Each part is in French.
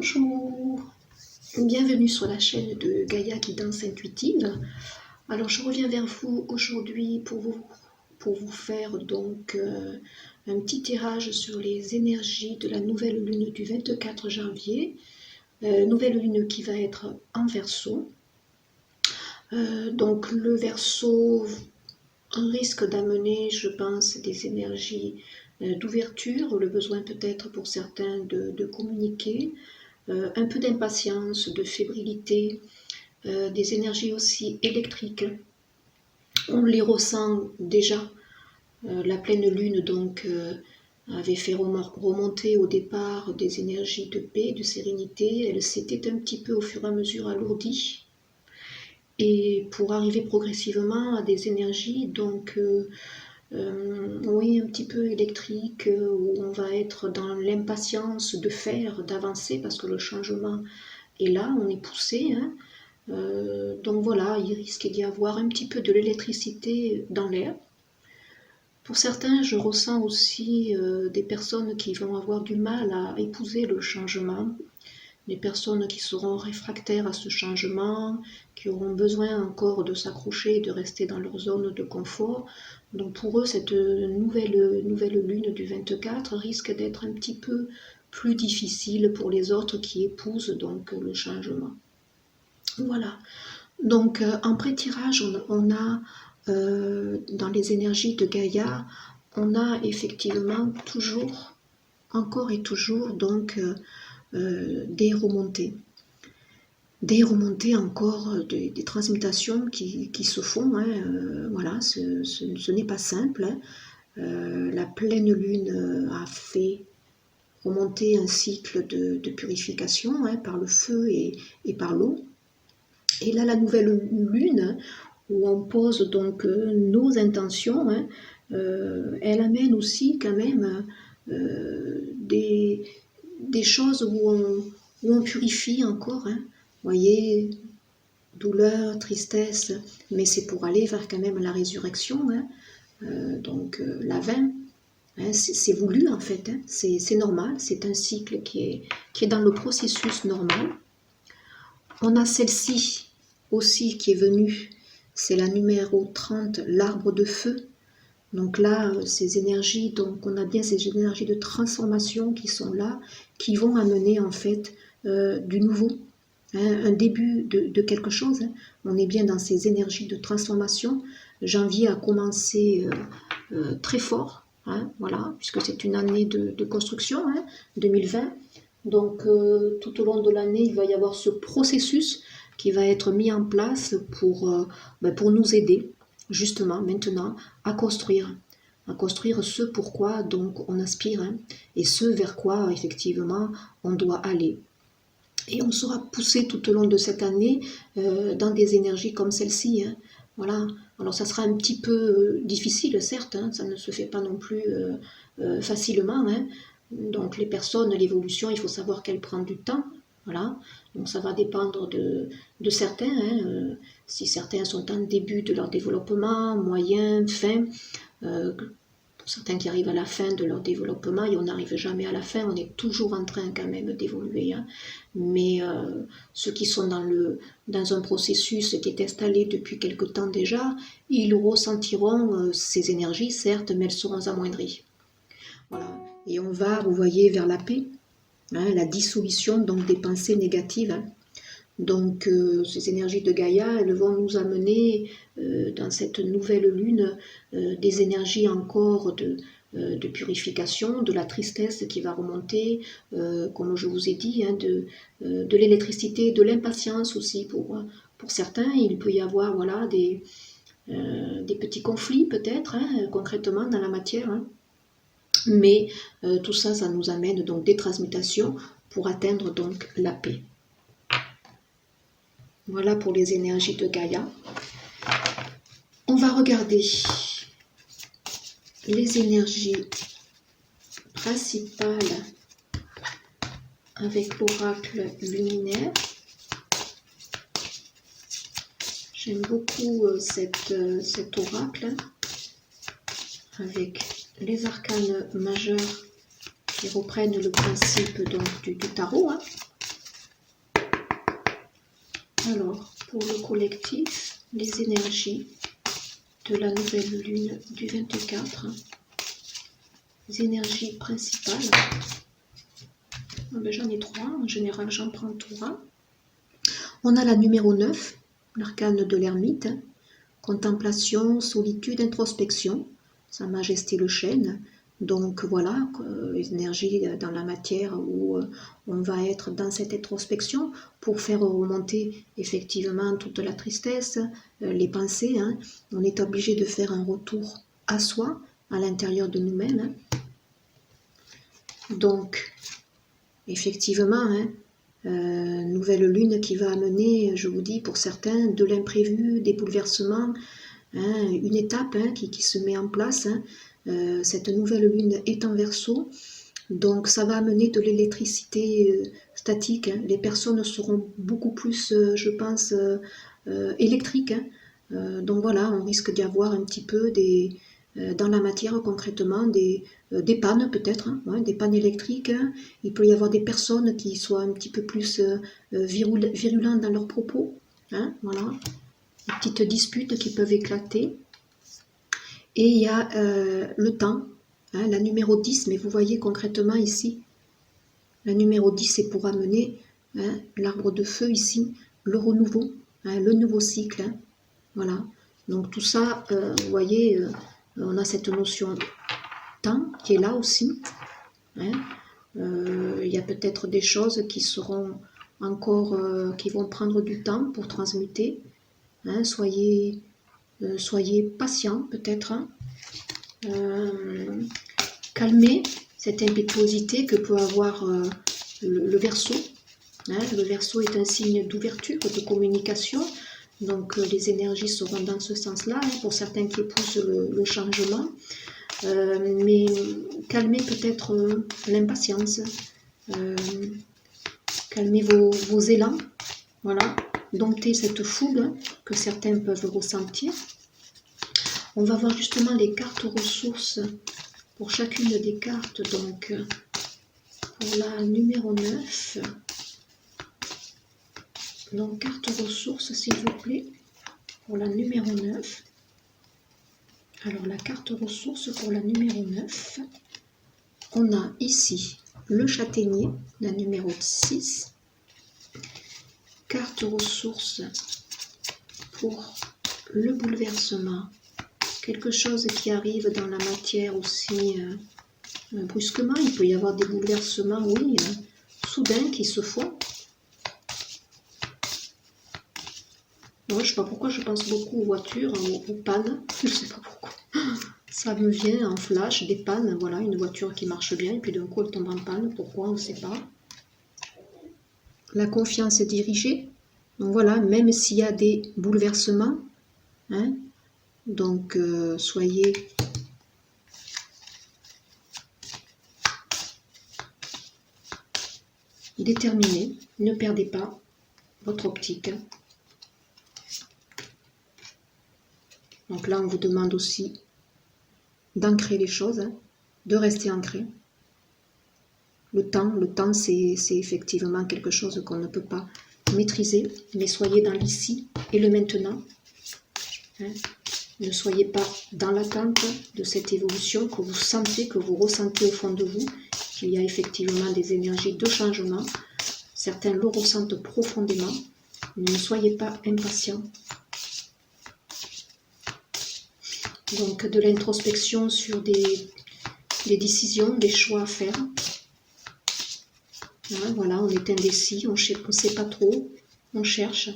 Bonjour, bienvenue sur la chaîne de Gaïa Guidance Intuitive. Alors je reviens vers vous aujourd'hui pour vous faire donc un petit tirage sur les énergies de la nouvelle lune du 24 janvier. Nouvelle lune qui va être en Verseau. Donc le Verseau risque d'amener, je pense, des énergies d'ouverture, le besoin peut-être pour certains de communiquer, un peu d'impatience, de fébrilité, des énergies aussi électriques. On les ressent déjà. La pleine lune donc avait fait remonter au départ des énergies de paix, de sérénité. Elle s'était un petit peu au fur et à mesure alourdie. Et pour arriver progressivement à des énergies donc oui, un petit peu électrique, où on va être dans l'impatience de faire, d'avancer, parce que le changement est là, on est poussé. Hein. Donc voilà, il risque d'y avoir un petit peu de l'électricité dans l'air. Pour certains, je ressens aussi des personnes qui vont avoir du mal à épouser le changement, des personnes qui seront réfractaires à ce changement, qui auront besoin encore de s'accrocher et de rester dans leur zone de confort. Donc pour eux, cette nouvelle lune du 24 risque d'être un petit peu plus difficile pour les autres qui épousent donc le changement. Voilà. Donc en pré-tirage, on a dans les énergies de Gaïa, on a effectivement toujours, encore et toujours, donc des remontées. Des remontées encore, des transmutations qui se font. Hein, voilà, ce n'est pas simple. Hein. La pleine lune a fait remonter un cycle de purification hein, par le feu et par l'eau. Et là, la nouvelle lune, où on pose donc nos intentions, hein, elle amène aussi quand même des choses où on purifie encore. Hein. Vous voyez, douleur, tristesse, mais c'est pour aller vers quand même la résurrection. Hein. Donc la fin, hein, c'est voulu en fait, hein. C'est normal, c'est un cycle qui est dans le processus normal. On a celle-ci aussi qui est venue, c'est la numéro 30, l'arbre de feu. Donc là, ces énergies, donc on a bien ces énergies de transformation qui sont là, qui vont amener en fait du nouveau, hein, un début de quelque chose. Hein. On est bien dans ces énergies de transformation. Janvier a commencé très fort, hein, voilà, puisque c'est une année de construction, hein, 2020. Donc tout au long de l'année, il va y avoir ce processus qui va être mis en place pour nous aider justement maintenant à construire ce pourquoi donc on aspire hein, et ce vers quoi effectivement on doit aller. Et on sera poussé tout au long de cette année dans des énergies comme celle-ci. Hein. Voilà. Alors ça sera un petit peu difficile, certes, hein, ça ne se fait pas non plus facilement. Hein. Donc les personnes, l'évolution, il faut savoir qu'elle prend du temps. Voilà. Donc ça va dépendre de certains. Hein. Si certains sont en début de leur développement, moyen, fin, pour certains qui arrivent à la fin de leur développement, et on n'arrive jamais à la fin, on est toujours en train quand même d'évoluer. Hein. Mais ceux qui sont dans un processus qui est installé depuis quelque temps déjà, ils ressentiront ces énergies, certes, mais elles seront amoindries. Voilà. Et on va, vous voyez, vers la paix, hein, la dissolution donc, des pensées négatives. Hein. Donc ces énergies de Gaïa, elles vont nous amener dans cette nouvelle lune des énergies encore de purification, de la tristesse qui va remonter, comme je vous ai dit, hein, de l'électricité, de l'impatience aussi pour certains. Il peut y avoir voilà, des petits conflits peut-être, hein, concrètement dans la matière. Hein. Mais tout ça, ça nous amène donc des transmutations pour atteindre donc la paix. Voilà pour les énergies de Gaïa. On va regarder les énergies principales avec l'oracle luminaire. J'aime beaucoup cet oracle avec les arcanes majeurs qui reprennent le principe donc, du tarot. Hein. Alors, pour le collectif, les énergies de la nouvelle lune du 24, les énergies principales, j'en ai 3, en général j'en prends 3. On a la numéro 9, l'arcane de l'ermite, contemplation, solitude, introspection, Sa Majesté le chêne. Donc voilà, les énergies dans la matière où on va être dans cette introspection pour faire remonter effectivement toute la tristesse, les pensées. Hein. On est obligé de faire un retour à soi, à l'intérieur de nous-mêmes. Hein. Donc, effectivement, nouvelle lune qui va amener, je vous dis, pour certains, de l'imprévu, des bouleversements, hein, une étape qui se met en place. Cette nouvelle lune est en Verseau, donc ça va amener de l'électricité statique. Hein. Les personnes seront beaucoup plus, je pense, électriques. Hein. Donc voilà, on risque d'y avoir un petit peu dans la matière concrètement des pannes peut-être, hein, ouais, des pannes électriques. Hein. Il peut y avoir des personnes qui soient un petit peu plus virulentes dans leurs propos. Hein, voilà. Des petites disputes qui peuvent éclater. Et il y a le temps, hein, la numéro 10, mais vous voyez concrètement ici, la numéro 10 c'est pour amener l'arbre de feu ici, le renouveau, hein, le nouveau cycle. Hein, voilà. Donc tout ça, vous voyez, on a cette notion temps qui est là aussi. Hein. Il y a peut-être des choses qui seront encore, qui vont prendre du temps pour transmuter. Hein. Soyez patient peut-être. Hein. Calmer cette impétuosité que peut avoir le Verseau. Hein. Le Verseau est un signe d'ouverture, de communication. Donc les énergies seront dans ce sens-là, hein, pour certains qui épousent le changement. Mais calmez peut-être l'impatience, calmez vos élans, voilà, domptez cette fougue que certains peuvent ressentir. On va voir justement les cartes ressources pour chacune des cartes. Donc pour la numéro 9, donc carte ressources s'il vous plaît, pour la numéro 9. Alors la carte ressources pour la numéro 9, on a ici le châtaignier, la numéro 6. Carte ressources pour le bouleversement, quelque chose qui arrive dans la matière aussi brusquement. Il peut y avoir des bouleversements, oui, soudains qui se font. Moi, je ne sais pas pourquoi je pense beaucoup aux voitures, aux pannes, je ne sais pas pourquoi. Ça me vient en flash, des pannes, voilà, une voiture qui marche bien, et puis d'un coup elle tombe en panne, pourquoi, on ne sait pas. La confiance est dirigée, donc voilà, même s'il y a des bouleversements, hein, donc soyez déterminés, ne perdez pas votre optique. Donc là, on vous demande aussi d'ancrer les choses, hein, de rester ancré. Le temps c'est effectivement quelque chose qu'on ne peut pas maîtriser, mais soyez dans l'ici et le maintenant. Hein. Ne soyez pas dans l'attente de cette évolution que vous sentez, que vous ressentez au fond de vous, qu'il y a effectivement des énergies de changement. Certains le ressentent profondément. Ne soyez pas impatients. Donc de l'introspection sur des décisions, des choix à faire. Hein, voilà, on est indécis, on ne sait pas trop, on cherche.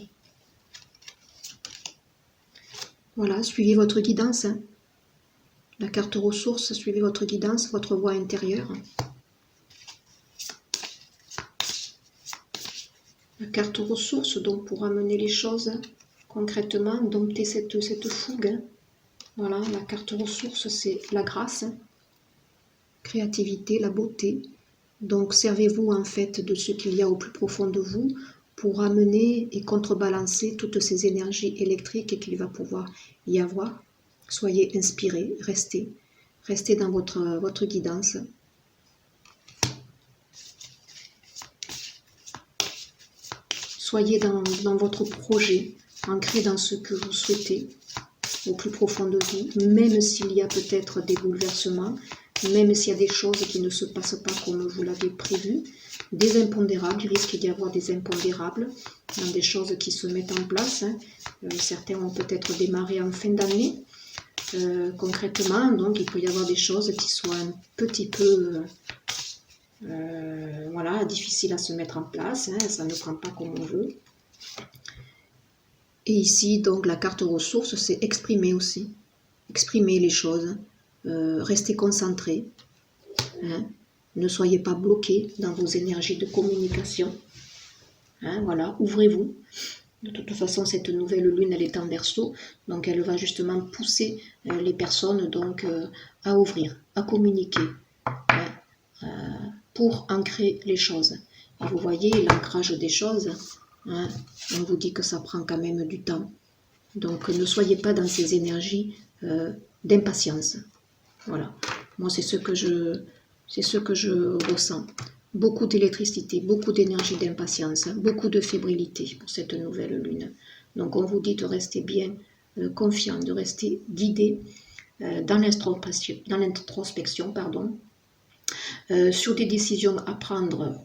Voilà, suivez votre guidance. Hein. La carte ressources, suivez votre guidance, votre voie intérieure. La carte ressources, donc pour amener les choses concrètement, dompter cette fougue. Hein. Voilà, la carte ressources, c'est la grâce, créativité, la beauté. Donc servez-vous en fait de ce qu'il y a au plus profond de vous pour amener et contrebalancer toutes ces énergies électriques qu'il va pouvoir y avoir. Soyez inspirés, restez dans votre guidance. Soyez dans votre projet, ancré dans ce que vous souhaitez, au plus profond de vous, même s'il y a peut-être des bouleversements, même s'il y a des choses qui ne se passent pas comme vous l'avez prévu, des impondérables, il risque d'y avoir des impondérables, dans des choses qui se mettent en place. Certains ont peut-être démarré en fin d'année, concrètement, donc il peut y avoir des choses qui soient un petit peu voilà, difficiles à se mettre en place, ça ne prend pas comme on veut. Et ici, donc, la carte ressources, c'est exprimer aussi. Exprimer les choses. Restez concentré. Ne soyez pas bloqué dans vos énergies de communication. Voilà, ouvrez-vous. De toute façon, cette nouvelle lune, elle est en Verseau. Donc, elle va justement pousser les personnes donc, à ouvrir, à communiquer. Pour ancrer les choses. Et vous voyez, l'ancrage des choses, on vous dit que ça prend quand même du temps. Donc ne soyez pas dans ces énergies d'impatience. Voilà. Moi, c'est ce que je ressens. Beaucoup d'électricité, beaucoup d'énergie d'impatience, beaucoup de fébrilité pour cette nouvelle lune. Donc on vous dit de rester bien confiant, de rester guidé dans l'introspection, pardon. Sur des décisions à prendre,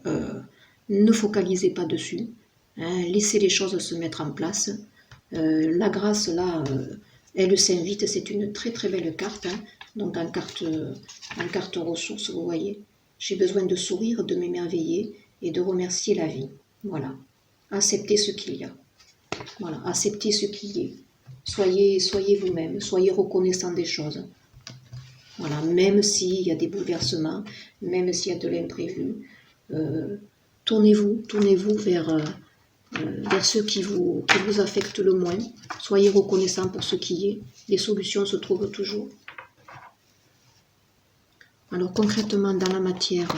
ne focalisez pas dessus. Laissez les choses se mettre en place. La grâce, là, elle s'invite. C'est une très très belle carte. Donc en carte ressources, vous voyez. J'ai besoin de sourire, de m'émerveiller et de remercier la vie. Voilà. Acceptez ce qu'il y a. Voilà. Acceptez ce qu'il y est. Soyez vous-même. Soyez reconnaissant des choses. Voilà, même s'il y a des bouleversements, même s'il y a de l'imprévu, tournez-vous vers ce qui vous affecte le moins. Soyez reconnaissant pour ce qui est. Les solutions se trouvent toujours. Alors concrètement, dans la matière,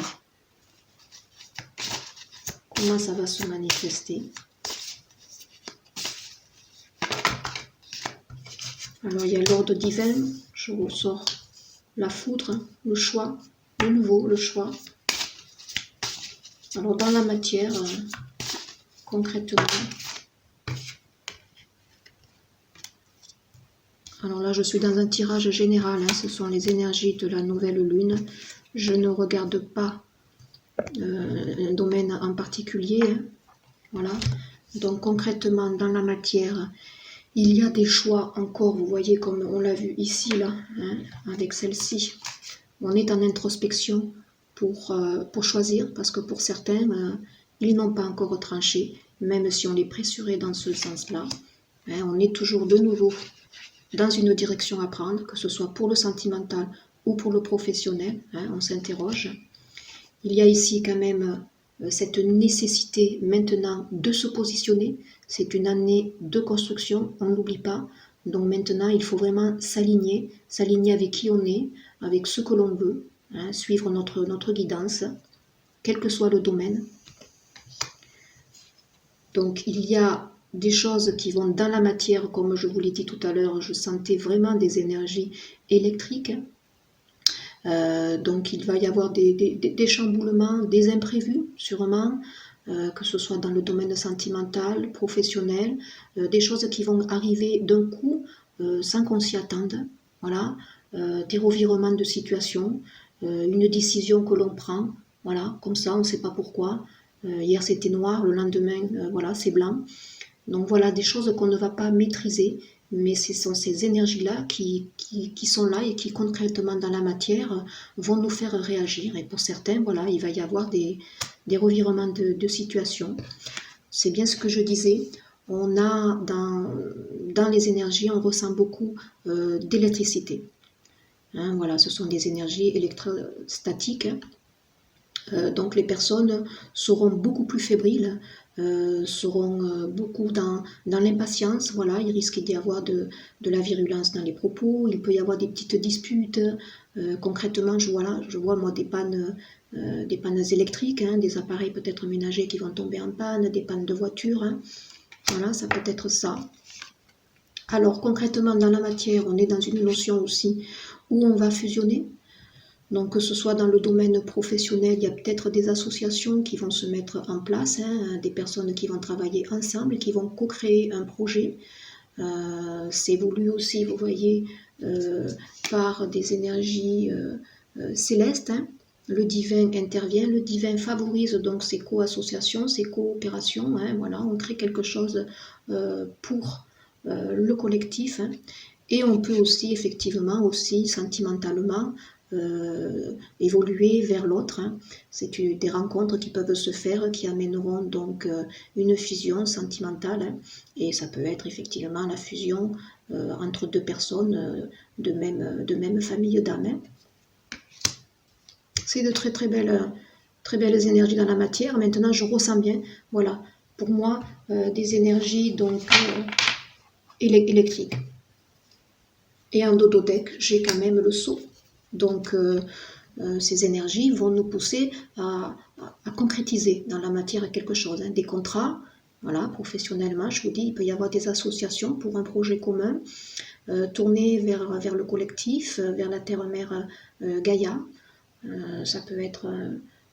comment ça va se manifester? Alors il y a l'ordre divin, je ressors la foudre, le choix, le nouveau, le choix. Alors dans la matière, concrètement, alors là je suis dans un tirage général, ce sont les énergies de la nouvelle lune. Je ne regarde pas un domaine en particulier. Voilà. Donc concrètement dans la matière, il y a des choix encore, vous voyez comme on l'a vu ici, là, avec celle-ci. On est en introspection pour choisir, parce que pour certains, ils n'ont pas encore tranché, même si on les pressurait dans ce sens-là. On est toujours de nouveau dans une direction à prendre, que ce soit pour le sentimental ou pour le professionnel, on s'interroge. Il y a ici quand même cette nécessité maintenant de se positionner. C'est une année de construction, on ne l'oublie pas. Donc maintenant, il faut vraiment s'aligner avec qui on est, avec ce que l'on veut, suivre notre guidance, quel que soit le domaine. Donc il y a des choses qui vont dans la matière, comme je vous l'ai dit tout à l'heure, je sentais vraiment des énergies électriques. Donc il va y avoir des chamboulements, des imprévus sûrement, que ce soit dans le domaine sentimental, professionnel, des choses qui vont arriver d'un coup sans qu'on s'y attende, voilà, des revirements de situation, une décision que l'on prend, voilà, comme ça on ne sait pas pourquoi. Hier c'était noir, le lendemain voilà, c'est blanc. Donc voilà, des choses qu'on ne va pas maîtriser, mais ce sont ces énergies-là qui sont là et qui concrètement dans la matière vont nous faire réagir. Et pour certains, voilà, il va y avoir des revirements de situation. C'est bien ce que je disais. On a dans les énergies, on ressent beaucoup d'électricité. Voilà, ce sont des énergies électrostatiques. Donc les personnes seront beaucoup plus fébriles, seront beaucoup dans l'impatience. Voilà, il risque d'y avoir de la virulence dans les propos, il peut y avoir des petites disputes. Concrètement, je vois moi des pannes électriques, des appareils peut-être ménagers qui vont tomber en panne, des pannes de voiture. Voilà, ça peut être ça. Alors concrètement dans la matière, on est dans une notion aussi où on va fusionner. Donc que ce soit dans le domaine professionnel, il y a peut-être des associations qui vont se mettre en place, hein, des personnes qui vont travailler ensemble, qui vont co-créer un projet. C'est voulu aussi, vous voyez, par des énergies célestes. Hein. Le divin intervient, le divin favorise donc ces co-associations, ces coopérations. Hein, voilà, on crée quelque chose pour le collectif. Hein. Et on peut aussi, effectivement, aussi sentimentalement, évoluer vers l'autre. Hein. C'est des rencontres qui peuvent se faire, qui amèneront donc une fusion sentimentale. Hein. Et ça peut être effectivement la fusion entre deux personnes de même famille d'âme. Hein. C'est de très belles énergies dans la matière. Maintenant, je ressens bien, voilà, pour moi, des énergies donc électriques. Et en dodothèque, j'ai quand même le sceau. Donc, ces énergies vont nous pousser à concrétiser dans la matière quelque chose. Hein. Des contrats, voilà, professionnellement, je vous dis, il peut y avoir des associations pour un projet commun, tourner vers le collectif, vers la terre-mère Gaïa. Ça peut être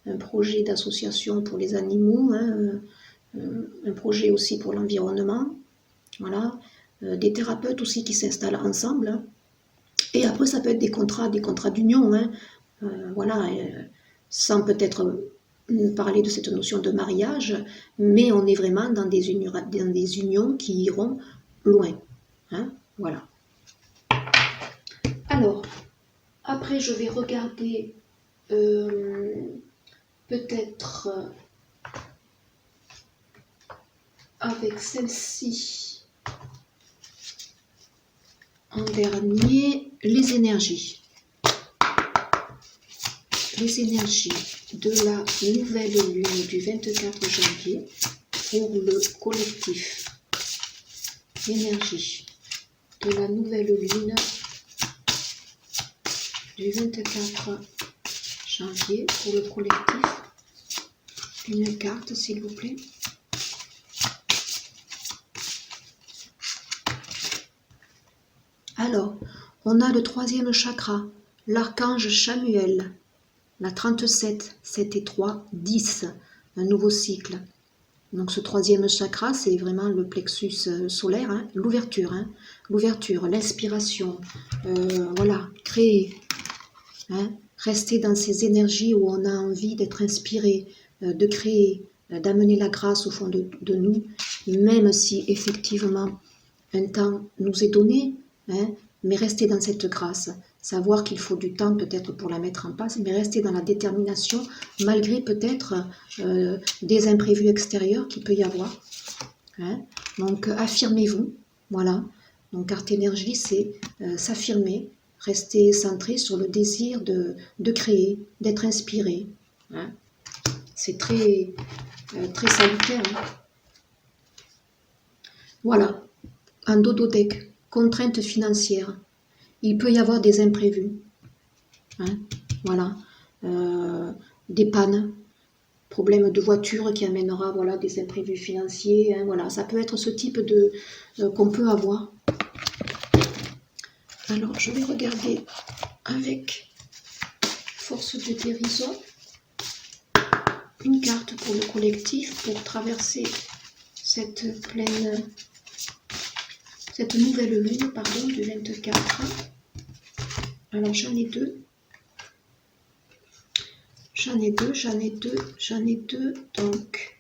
un projet d'association pour les animaux, hein, un projet aussi pour l'environnement. Voilà. Des thérapeutes aussi qui s'installent ensemble. Hein. Et après, ça peut être des contrats d'union. Hein. Voilà, sans peut-être parler de cette notion de mariage, mais on est vraiment dans des unions qui iront loin. Hein. Voilà. Alors, après, je vais regarder peut-être avec celle-ci en dernier, les énergies. Les énergies de la nouvelle lune du 24 janvier pour le collectif. L'énergie de la nouvelle lune du 24 janvier pour le collectif. Une carte, s'il vous plaît. Alors, on a le 3e chakra, l'archange Chamuel, la 37, 7 et 3, 10, un nouveau cycle. Donc ce 3e chakra, c'est vraiment le plexus solaire, hein, l'ouverture, l'inspiration, voilà, créer, hein, rester dans ces énergies où on a envie d'être inspiré, de créer, d'amener la grâce au fond de nous, même si effectivement un temps nous est donné, hein, mais rester dans cette grâce, savoir qu'il faut du temps peut-être pour la mettre en place, mais rester dans la détermination malgré peut-être des imprévus extérieurs qu'il peut y avoir. Hein. Donc affirmez-vous, voilà. Donc carte énergie, c'est s'affirmer, rester centré sur le désir de créer, d'être inspiré. Hein. C'est très salutaire. Hein. Voilà. En dodothèque, contraintes financières. Il peut y avoir des imprévus. Hein, voilà. Des pannes, problèmes de voiture qui amènera voilà, des imprévus financiers. Hein, voilà. Ça peut être ce type de qu'on peut avoir. Alors, je vais regarder avec force de guérison une carte pour le collectif pour traverser cette nouvelle lune, pardon, du 24. Alors j'en ai deux. Donc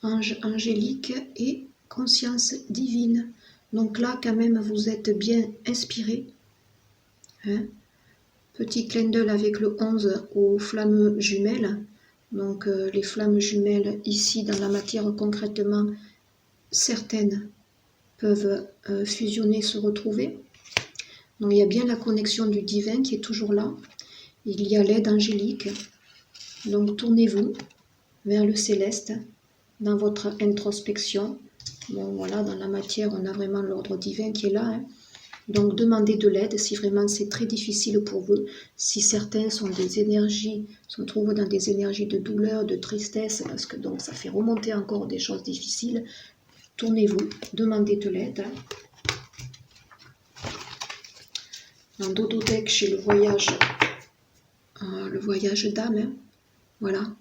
ange angélique et conscience divine. Donc là, quand même, vous êtes bien inspiré. Hein. Petit clin d'œil avec le 11 aux flammes jumelles. Donc les flammes jumelles, ici, dans la matière concrètement, certaines peuvent fusionner, se retrouver. Donc il y a bien la connexion du divin qui est toujours là. Il y a l'aide angélique. Donc tournez-vous vers le céleste dans votre introspection. Bon voilà, dans la matière, on a vraiment l'ordre divin qui est là. Hein. Donc demandez de l'aide si vraiment c'est très difficile pour vous. Si certains sont des énergies, se trouvent dans des énergies de douleur, de tristesse, parce que donc ça fait remonter encore des choses difficiles. Tournez-vous, demandez de l'aide. En dodothèque, chez le voyage le voyage d'âme, hein. Voilà.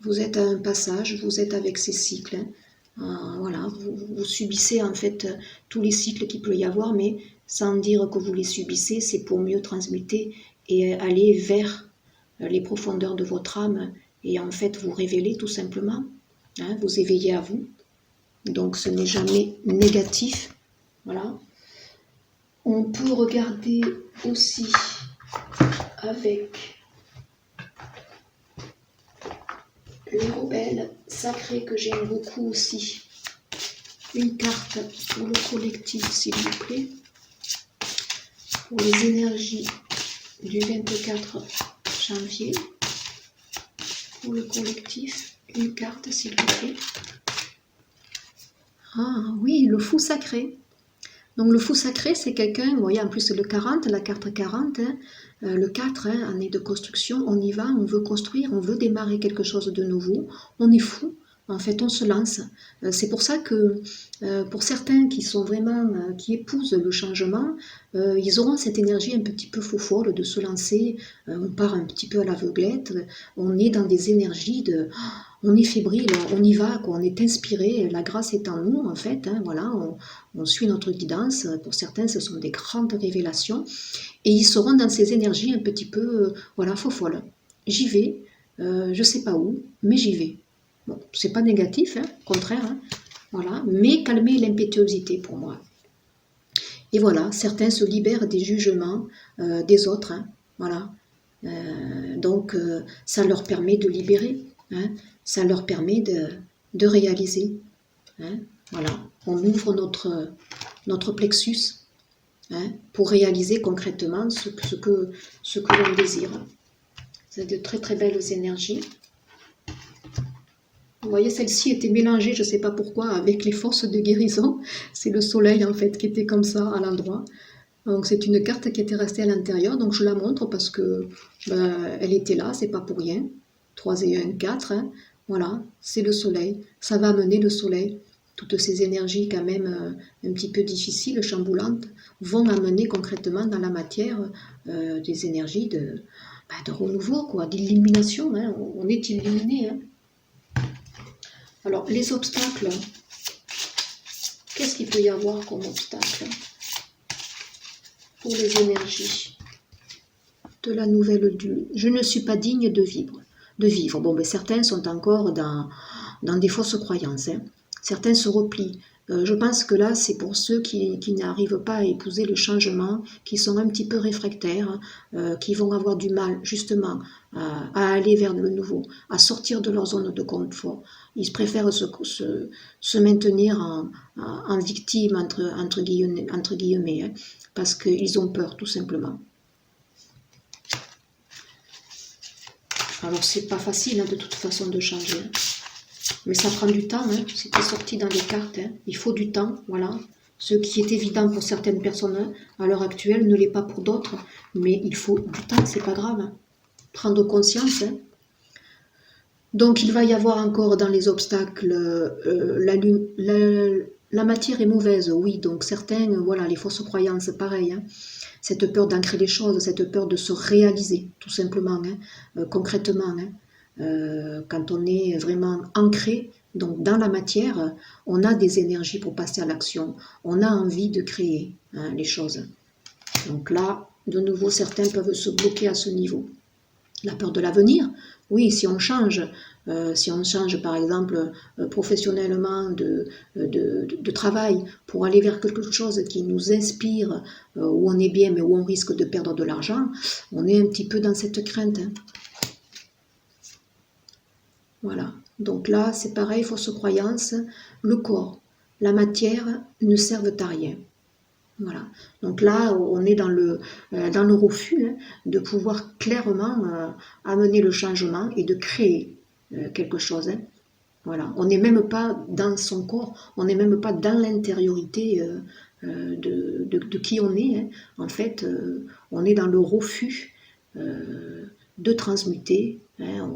Vous êtes à un passage, vous êtes avec ces cycles, hein. Voilà, vous subissez en fait tous les cycles qu'il peut y avoir, mais sans dire que vous les subissez, c'est pour mieux transmuter et aller vers les profondeurs de votre âme et en fait vous révéler tout simplement, hein, vous éveiller à vous. Donc ce n'est jamais négatif. Voilà. On peut regarder aussi avec les rebelles sacrés que j'aime beaucoup aussi. Une carte pour le collectif, s'il vous plaît. Pour les énergies du 24 janvier. Pour le collectif, une carte, s'il vous plaît. Ah oui, le fou sacré. Donc le fou sacré, c'est quelqu'un, vous voyez en plus le 40, la carte 40, hein, le 4, hein, année de construction, on y va, on veut construire, on veut démarrer quelque chose de nouveau, on est fou, en fait on se lance. C'est pour ça que pour certains qui sont vraiment, qui épousent le changement, ils auront cette énergie un petit peu faux-folle de se lancer, on part un petit peu à l'aveuglette, on est dans des énergies de... On est fébrile, on y va, quoi, on est inspiré, la grâce est en nous en fait, hein, voilà, on suit notre guidance, pour certains ce sont des grandes révélations, et ils seront dans ces énergies un petit peu, voilà, faux-folles. J'y vais, je sais pas où, mais j'y vais. Bon, c'est pas négatif, hein, au contraire, hein, voilà, mais calmer l'impétuosité pour moi. Et voilà, certains se libèrent des jugements des autres, hein, voilà. Donc ça leur permet de libérer, hein, ça leur permet de réaliser. Hein, voilà, on ouvre notre plexus, hein, pour réaliser concrètement ce que l'on désire. C'est de très très belles énergies. Vous voyez, celle-ci était mélangée, je ne sais pas pourquoi, avec les forces de guérison. C'est le soleil en fait qui était comme ça à l'endroit. Donc c'est une carte qui était restée à l'intérieur, donc je la montre parce que elle était là, c'est pas pour rien. 3 et 1, 4, hein. Voilà, c'est le soleil. Ça va amener le soleil. Toutes ces énergies quand même un petit peu difficiles, chamboulantes, vont amener concrètement dans la matière des énergies de renouveau, quoi, d'illumination. Hein. On est illuminé. Hein. Alors, les obstacles, qu'est-ce qu'il peut y avoir comme obstacle pour les énergies de la nouvelle lune? Je ne suis pas digne de vivre. Bon, ben, certains sont encore dans des fausses croyances. Hein. Certains se replient. Je pense que là, c'est pour ceux qui n'arrivent pas à épouser le changement, qui sont un petit peu réfractaires, qui vont avoir du mal justement à aller vers le nouveau, à sortir de leur zone de confort. Ils préfèrent se maintenir en victime, entre guillemets, hein, parce qu'ils ont peur, tout simplement. Alors, c'est pas facile, hein, de toute façon, de changer. Mais ça prend du temps, hein. C'était sorti dans les cartes. Hein. Il faut du temps, voilà. Ce qui est évident pour certaines personnes à l'heure actuelle ne l'est pas pour d'autres. Mais il faut du temps, c'est pas grave. Hein. Prendre conscience. Hein. Donc il va y avoir encore dans les obstacles la matière est mauvaise, oui. Donc certains, voilà, les fausses croyances, pareil. Hein. Cette peur d'ancrer les choses, cette peur de se réaliser, tout simplement, hein, concrètement. Hein. Quand on est vraiment ancré donc dans la matière, on a des énergies pour passer à l'action, on a envie de créer, hein, les choses. Donc là, de nouveau, certains peuvent se bloquer à ce niveau. La peur de l'avenir, oui, si on change par exemple professionnellement de travail pour aller vers quelque chose qui nous inspire, où on est bien mais où on risque de perdre de l'argent, on est un petit peu dans cette crainte. Hein. Voilà, donc là c'est pareil, fausse croyance, le corps, la matière ne servent à rien. Voilà, donc là on est dans le refus, hein, de pouvoir clairement amener le changement et de créer quelque chose. Hein. Voilà, on n'est même pas dans son corps, on n'est même pas dans l'intériorité de qui on est. Hein. En fait, on est dans le refus de transmuter. Hein.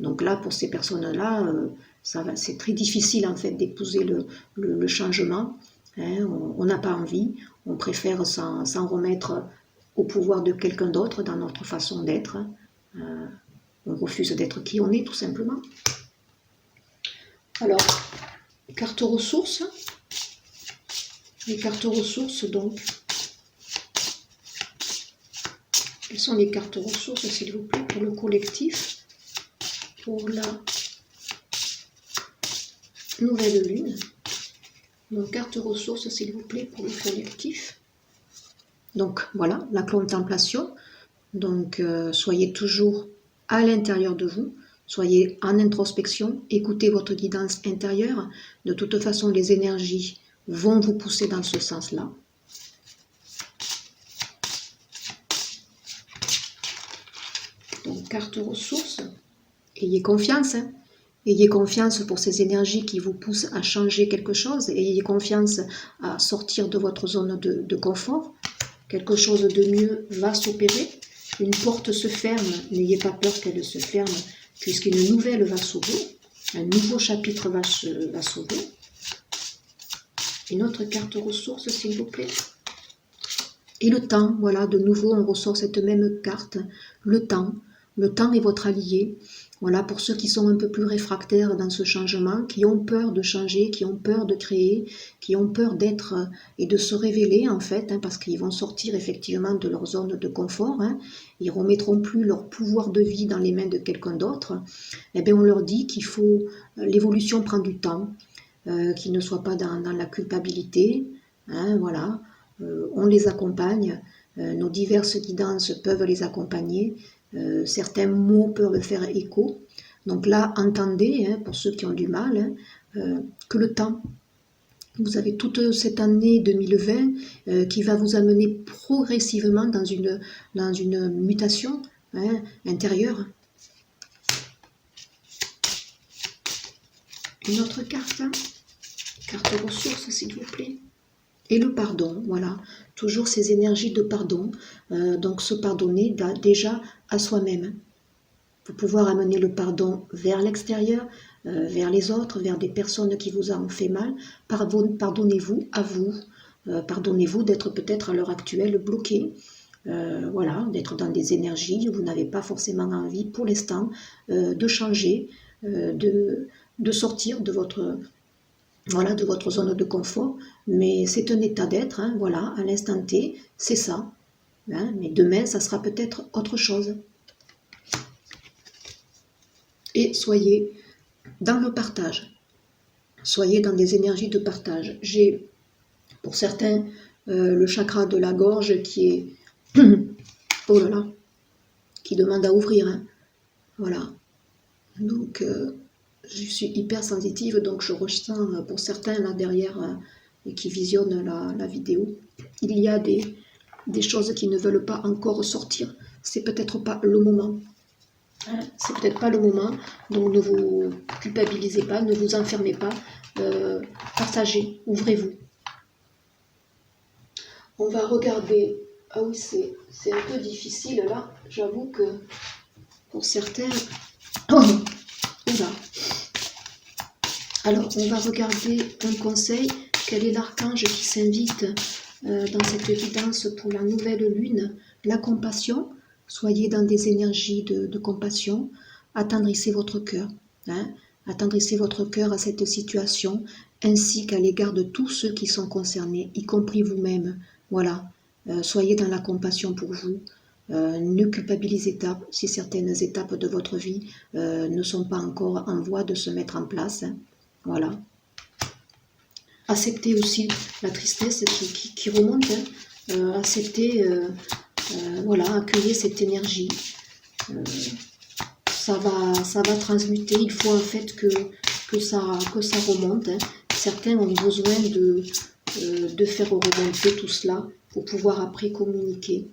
Donc là, pour ces personnes-là, c'est très difficile en fait d'épouser le changement. Hein, on n'a pas envie, on préfère s'en remettre au pouvoir de quelqu'un d'autre dans notre façon d'être. On refuse d'être qui on est, tout simplement. Alors, carte ressources. Les cartes ressources, donc. Quelles sont les cartes ressources, s'il vous plaît, pour le collectif, pour la nouvelle lune? Donc, carte ressources, s'il vous plaît, pour le collectif. Donc, voilà, la contemplation. Donc, soyez toujours à l'intérieur de vous. Soyez en introspection. Écoutez votre guidance intérieure. De toute façon, les énergies vont vous pousser dans ce sens-là. Donc, carte ressources. Ayez confiance, hein. Ayez confiance pour ces énergies qui vous poussent à changer quelque chose. Ayez confiance à sortir de votre zone de confort. Quelque chose de mieux va s'opérer. Une porte se ferme. N'ayez pas peur qu'elle se ferme, puisqu'une nouvelle va s'ouvrir. Un nouveau chapitre va s'ouvrir. Une autre carte ressources, s'il vous plaît. Et le temps, voilà, de nouveau, on ressort cette même carte. Le temps. Le temps est votre allié. Voilà, pour ceux qui sont un peu plus réfractaires dans ce changement, qui ont peur de changer, qui ont peur de créer, qui ont peur d'être et de se révéler, en fait, hein, parce qu'ils vont sortir effectivement de leur zone de confort. Hein. Ils ne remettront plus leur pouvoir de vie dans les mains de quelqu'un d'autre. Eh bien, on leur dit qu'il faut... L'évolution prend du temps, qu'ils ne soient pas dans la culpabilité. Hein, voilà. On les accompagne. Nos diverses guidances peuvent les accompagner. Certains mots peuvent faire écho. Donc là, entendez, hein, pour ceux qui ont du mal, hein, que le temps, vous avez toute cette année 2020 qui va vous amener progressivement dans une mutation, hein, intérieure. Une autre carte, hein, carte ressources, s'il vous plaît. Et le pardon, voilà, toujours ces énergies de pardon, donc se pardonner déjà à soi-même. Pour pouvoir amener le pardon vers l'extérieur, vers les autres, vers des personnes qui vous ont fait mal, pardonnez-vous à vous, pardonnez-vous d'être peut-être à l'heure actuelle bloqué, voilà, d'être dans des énergies où vous n'avez pas forcément envie pour l'instant de changer, de sortir de votre... Voilà, de votre zone de confort, mais c'est un état d'être, hein, voilà, à l'instant T, c'est ça. Hein, mais demain, ça sera peut-être autre chose. Et soyez dans le partage. Soyez dans des énergies de partage. J'ai, pour certains, le chakra de la gorge qui est... oh là là, qui demande à ouvrir. Hein, voilà. Donc... je suis hyper sensitive, donc je ressens pour certains là derrière et qui visionnent la vidéo, il y a des choses qui ne veulent pas encore sortir. C'est peut-être pas le moment. C'est peut-être pas le moment, donc ne vous culpabilisez pas, ne vous enfermez pas, partagez, ouvrez-vous. On va regarder. Ah oui, c'est un peu difficile là, j'avoue que pour certains... Oh, oula. Alors, on va regarder un conseil. Quel est l'archange qui s'invite dans cette guidance pour la nouvelle lune? La compassion. Soyez dans des énergies de compassion. Attendrissez votre cœur. Hein? Attendrissez votre cœur à cette situation, ainsi qu'à l'égard de tous ceux qui sont concernés, y compris vous-même. Voilà. Soyez dans la compassion pour vous. Ne culpabilisez pas si certaines étapes de votre vie ne sont pas encore en voie de se mettre en place. Hein. Voilà. Acceptez aussi la tristesse qui remonte. Hein. Acceptez, voilà, accueillez cette énergie. Ça va transmuter. Il faut en fait que ça remonte. Hein. Certains ont besoin de faire remonter tout cela pour pouvoir après communiquer.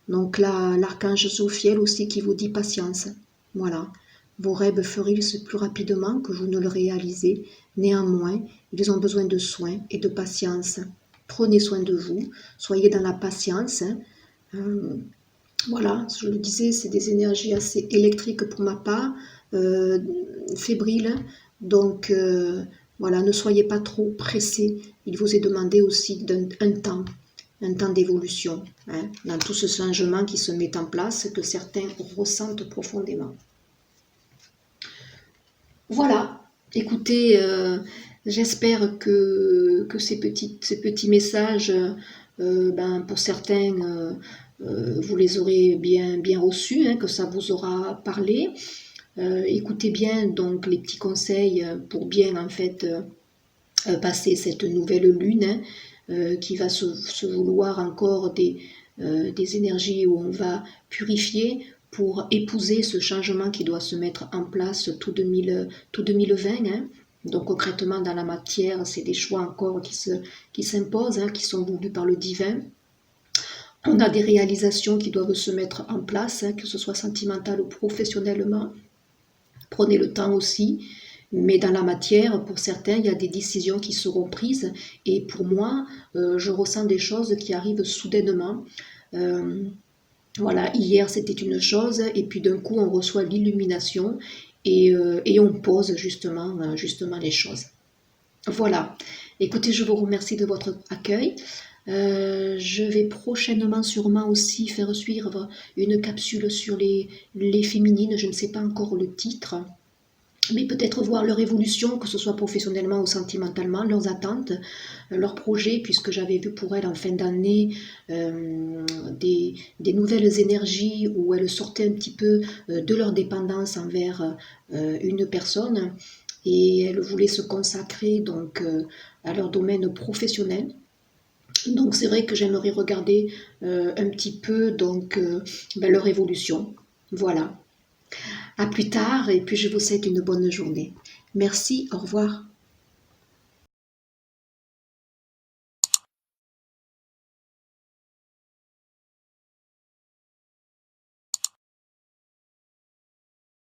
Donc là, l'archange Sophiel aussi qui vous dit patience. Voilà. Vos rêves fleurissent plus rapidement que vous ne le réalisez. Néanmoins, ils ont besoin de soins et de patience. Prenez soin de vous. Soyez dans la patience. Voilà, je le disais, c'est des énergies assez électriques pour ma part, fébriles. Donc, voilà, ne soyez pas trop pressés. Il vous est demandé aussi un temps un temps d'évolution, hein, dans tout ce changement qui se met en place, que certains ressentent profondément. Voilà, écoutez, j'espère que ces petits messages, pour certains, vous les aurez bien reçus, hein, que ça vous aura parlé. Écoutez bien donc les petits conseils pour bien en fait passer cette nouvelle lune, hein, qui va se vouloir encore des énergies où on va purifier pour épouser ce changement qui doit se mettre en place tout 2020. Hein. Donc concrètement dans la matière, c'est des choix encore qui s'imposent, hein, qui sont voulus par le divin. On a des réalisations qui doivent se mettre en place, hein, que ce soit sentimental ou professionnellement. Prenez le temps aussi, mais dans la matière, pour certains, il y a des décisions qui seront prises. Et pour moi, je ressens des choses qui arrivent soudainement. Voilà, hier c'était une chose, et puis d'un coup on reçoit l'illumination et on pose justement les choses. Voilà, écoutez, je vous remercie de votre accueil. Je vais prochainement sûrement aussi faire suivre une capsule sur les féminines, je ne sais pas encore le titre, mais peut-être voir leur évolution, que ce soit professionnellement ou sentimentalement, leurs attentes, leurs projets, puisque j'avais vu pour elles en fin d'année des nouvelles énergies où elles sortaient un petit peu de leur dépendance envers une personne et elles voulaient se consacrer donc à leur domaine professionnel. Donc c'est vrai que j'aimerais regarder un petit peu donc leur évolution. Voilà. À plus tard et puis je vous souhaite une bonne journée. Merci, au revoir.